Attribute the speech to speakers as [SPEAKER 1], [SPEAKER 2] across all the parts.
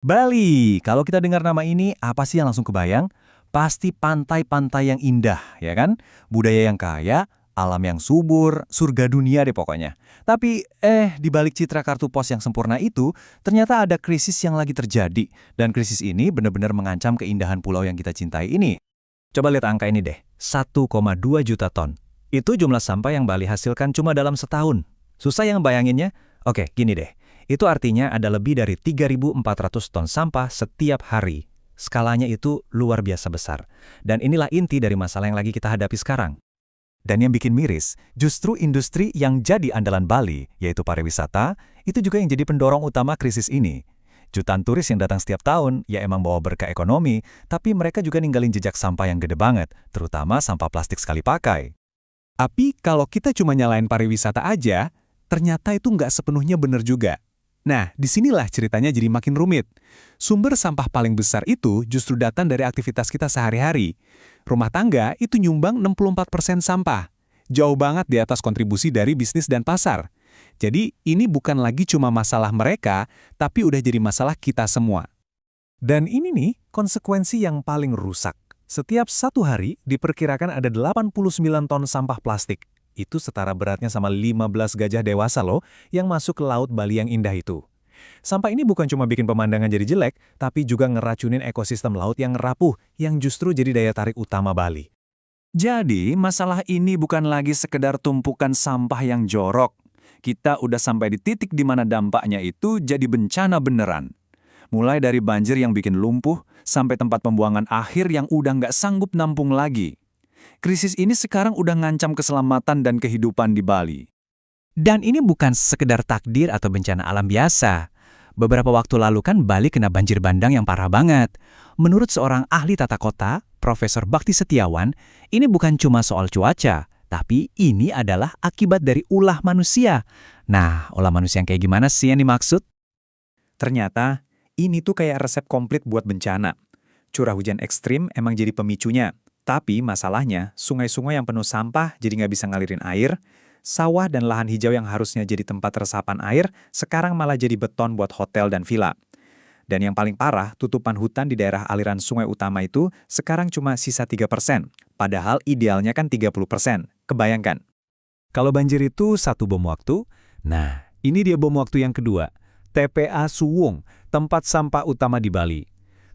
[SPEAKER 1] Bali, kalau kita dengar nama ini, apa sih yang langsung kebayang? Pasti pantai-pantai yang indah, ya kan? Budaya yang kaya, alam yang subur, surga dunia deh pokoknya. Tapi, di balik citra kartu pos yang sempurna itu, ternyata ada krisis yang lagi terjadi. Dan krisis ini benar-benar mengancam keindahan pulau yang kita cintai ini. Coba lihat angka ini deh, 1,2 juta ton. Itu jumlah sampah yang Bali hasilkan cuma dalam setahun. Susah yang bayanginnya? Oke, gini deh. Itu artinya ada lebih dari 3.400 ton sampah setiap hari. Skalanya itu luar biasa besar. Dan inilah inti dari masalah yang lagi kita hadapi sekarang. Dan yang bikin miris, justru industri yang jadi andalan Bali, yaitu pariwisata, itu juga yang jadi pendorong utama krisis ini. Jutaan turis yang datang setiap tahun, ya emang bawa berkah ekonomi, tapi mereka juga ninggalin jejak sampah yang gede banget, terutama sampah plastik sekali pakai.
[SPEAKER 2] Tapi kalau kita cuma nyalain pariwisata aja, ternyata itu nggak sepenuhnya benar juga. Nah, disinilah ceritanya jadi makin rumit. Sumber sampah paling besar itu justru datang dari aktivitas kita sehari-hari. Rumah tangga itu nyumbang 64% sampah. Jauh banget di atas kontribusi dari bisnis dan pasar. Jadi, ini bukan lagi cuma masalah mereka, tapi udah jadi masalah kita semua. Dan ini nih, konsekuensi yang paling rusak. Setiap satu hari, diperkirakan ada 89 ton sampah plastik. Itu setara beratnya sama 15 gajah dewasa loh, yang masuk ke laut Bali yang indah itu. Sampah ini bukan cuma bikin pemandangan jadi jelek, tapi juga ngeracunin ekosistem laut yang rapuh, yang justru jadi daya tarik utama Bali.
[SPEAKER 1] Jadi, masalah ini bukan lagi sekedar tumpukan sampah yang jorok. Kita udah sampai di titik di mana dampaknya itu jadi bencana beneran. Mulai dari banjir yang bikin lumpuh, sampai tempat pembuangan akhir yang udah nggak sanggup nampung lagi. Krisis ini sekarang udah ngancam keselamatan dan kehidupan di Bali.
[SPEAKER 3] Dan ini bukan sekedar takdir atau bencana alam biasa. Beberapa waktu lalu kan Bali kena banjir bandang yang parah banget. Menurut seorang ahli tata kota, Profesor Bakti Setiawan, ini bukan cuma soal cuaca, tapi ini adalah akibat dari ulah manusia. Nah, ulah manusia yang kayak gimana sih yang dimaksud?
[SPEAKER 2] Ternyata, ini tuh kayak resep komplit buat bencana. Curah hujan ekstrim emang jadi pemicunya. Tapi masalahnya, sungai-sungai yang penuh sampah jadi nggak bisa ngalirin air, sawah dan lahan hijau yang harusnya jadi tempat resapan air, sekarang malah jadi beton buat hotel dan villa. Dan yang paling parah, tutupan hutan di daerah aliran sungai utama itu sekarang cuma sisa 3%, padahal idealnya kan 30%. Kebayangkan?
[SPEAKER 1] Kalau banjir itu satu bom waktu, nah ini dia bom waktu yang kedua, TPA Suwung, tempat sampah utama di Bali.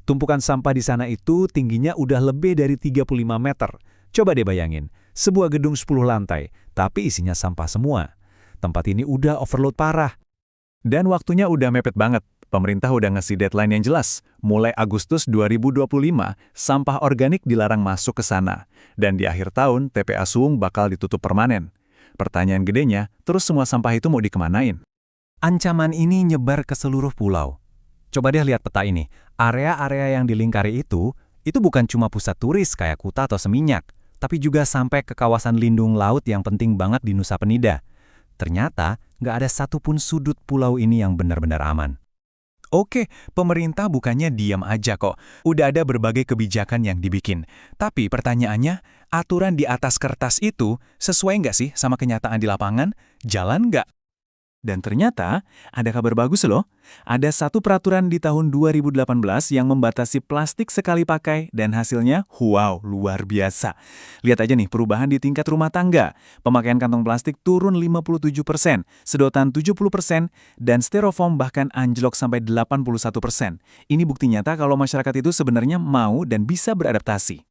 [SPEAKER 1] Tumpukan sampah di sana itu tingginya udah lebih dari 35 meter. Coba deh bayangin, sebuah gedung 10 lantai, tapi isinya sampah semua. Tempat ini udah overload parah. Dan waktunya udah mepet banget. Pemerintah udah ngasih deadline yang jelas. Mulai Agustus 2025, sampah organik dilarang masuk ke sana. Dan di akhir tahun, TPA Suwung bakal ditutup permanen. Pertanyaan gedenya, terus semua sampah itu mau dikemanain? Ancaman ini nyebar ke seluruh pulau. Coba deh lihat peta ini. Area-area yang dilingkari itu bukan cuma pusat turis kayak Kuta atau Seminyak, tapi juga sampai ke kawasan lindung laut yang penting banget di Nusa Penida. Ternyata, nggak ada satupun sudut pulau ini yang benar-benar aman. Oke, pemerintah bukannya diam aja kok. Udah ada berbagai kebijakan yang dibikin. Tapi pertanyaannya, aturan di atas kertas itu sesuai nggak sih sama kenyataan di lapangan? Jalan nggak? Dan ternyata, ada kabar bagus loh. Ada satu peraturan di tahun 2018 yang membatasi plastik sekali pakai dan hasilnya, wow, luar biasa. Lihat aja nih perubahan di tingkat rumah tangga. Pemakaian kantong plastik turun 57%, sedotan 70%, dan styrofoam bahkan anjlok sampai 81%. Ini bukti nyata kalau masyarakat itu sebenarnya mau dan bisa beradaptasi.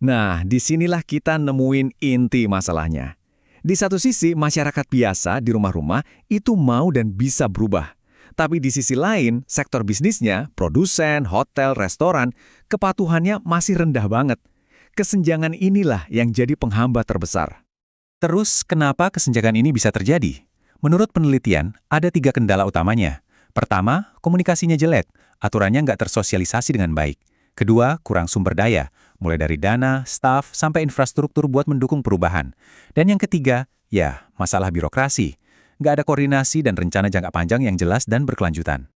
[SPEAKER 1] Nah, disinilah kita nemuin inti masalahnya. Di satu sisi, masyarakat biasa di rumah-rumah itu mau dan bisa berubah. Tapi di sisi lain, sektor bisnisnya, produsen, hotel, restoran, kepatuhannya masih rendah banget. Kesenjangan inilah yang jadi penghambat terbesar. Terus, kenapa kesenjangan ini bisa terjadi? Menurut penelitian, ada 3 kendala utamanya. Pertama, komunikasinya jelek, aturannya nggak tersosialisasi dengan baik. Kedua, kurang sumber daya, mulai dari dana, staf, sampai infrastruktur buat mendukung perubahan. Dan yang ketiga, ya, masalah birokrasi. Nggak ada koordinasi dan rencana jangka panjang yang jelas dan berkelanjutan.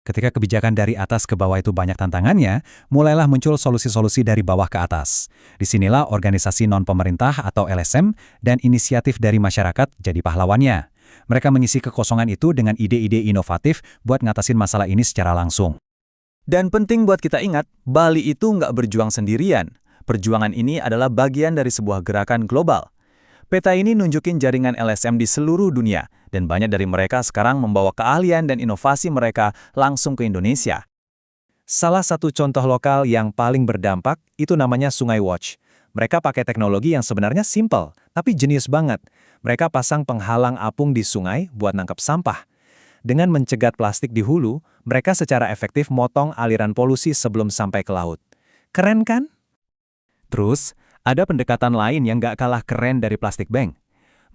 [SPEAKER 1] Ketika kebijakan dari atas ke bawah itu banyak tantangannya, mulailah muncul solusi-solusi dari bawah ke atas. Disinilah organisasi non-pemerintah atau LSM dan inisiatif dari masyarakat jadi pahlawannya. Mereka mengisi kekosongan itu dengan ide-ide inovatif buat ngatasin masalah ini secara langsung.
[SPEAKER 4] Dan penting buat kita ingat, Bali itu nggak berjuang sendirian. Perjuangan ini adalah bagian dari sebuah gerakan global. Peta ini nunjukin jaringan LSM di seluruh dunia, dan banyak dari mereka sekarang membawa keahlian dan inovasi mereka langsung ke Indonesia. Salah satu contoh lokal yang paling berdampak itu namanya Sungai Watch. Mereka pakai teknologi yang sebenarnya simple, tapi jenius banget. Mereka pasang penghalang apung di sungai buat nangkap sampah. Dengan mencegat plastik di hulu, mereka secara efektif motong aliran polusi sebelum sampai ke laut. Keren kan?
[SPEAKER 3] Terus, ada pendekatan lain yang nggak kalah keren dari Plastic Bank.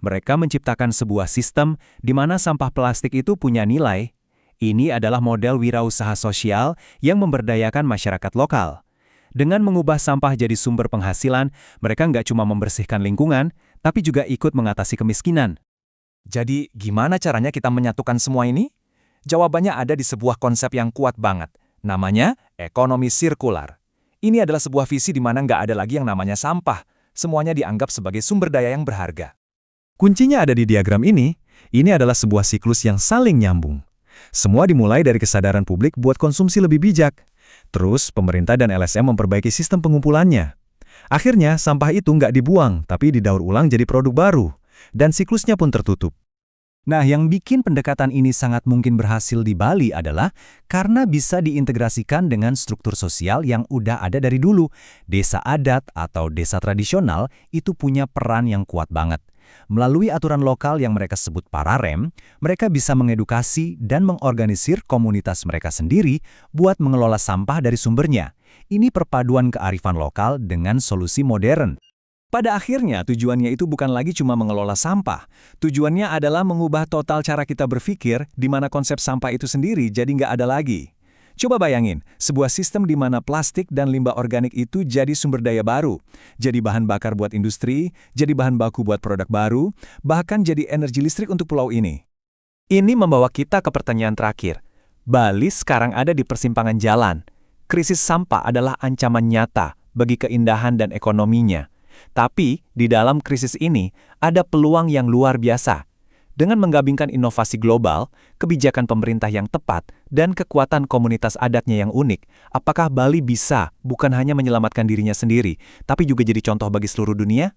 [SPEAKER 3] Mereka menciptakan sebuah sistem di mana sampah plastik itu punya nilai. Ini adalah model wirausaha sosial yang memberdayakan masyarakat lokal. Dengan mengubah sampah jadi sumber penghasilan, mereka nggak cuma membersihkan lingkungan, tapi juga ikut mengatasi kemiskinan.
[SPEAKER 4] Jadi, gimana caranya kita menyatukan semua ini? Jawabannya ada di sebuah konsep yang kuat banget. Namanya ekonomi sirkular. Ini adalah sebuah visi di mana nggak ada lagi yang namanya sampah. Semuanya dianggap sebagai sumber daya yang berharga.
[SPEAKER 1] Kuncinya ada di diagram ini. Ini adalah sebuah siklus yang saling nyambung. Semua dimulai dari kesadaran publik buat konsumsi lebih bijak. Terus, pemerintah dan LSM memperbaiki sistem pengumpulannya. Akhirnya, sampah itu nggak dibuang, tapi didaur ulang jadi produk baru. Dan siklusnya pun tertutup.
[SPEAKER 3] Nah, yang bikin pendekatan ini sangat mungkin berhasil di Bali adalah karena bisa diintegrasikan dengan struktur sosial yang udah ada dari dulu. Desa adat atau desa tradisional itu punya peran yang kuat banget. Melalui aturan lokal yang mereka sebut pararem, mereka bisa mengedukasi dan mengorganisir komunitas mereka sendiri buat mengelola sampah dari sumbernya. Ini perpaduan kearifan lokal dengan solusi modern.
[SPEAKER 4] Pada akhirnya, tujuannya itu bukan lagi cuma mengelola sampah. Tujuannya adalah mengubah total cara kita berpikir di mana konsep sampah itu sendiri jadi nggak ada lagi. Coba bayangin, sebuah sistem di mana plastik dan limbah organik itu jadi sumber daya baru, jadi bahan bakar buat industri, jadi bahan baku buat produk baru, bahkan jadi energi listrik untuk pulau ini.
[SPEAKER 3] Ini membawa kita ke pertanyaan terakhir. Bali sekarang ada di persimpangan jalan. Krisis sampah adalah ancaman nyata bagi keindahan dan ekonominya. Tapi, di dalam krisis ini, ada peluang yang luar biasa. Dengan menggabungkan inovasi global, kebijakan pemerintah yang tepat, dan kekuatan komunitas adatnya yang unik, apakah Bali bisa bukan hanya menyelamatkan dirinya sendiri, tapi juga jadi contoh bagi seluruh dunia?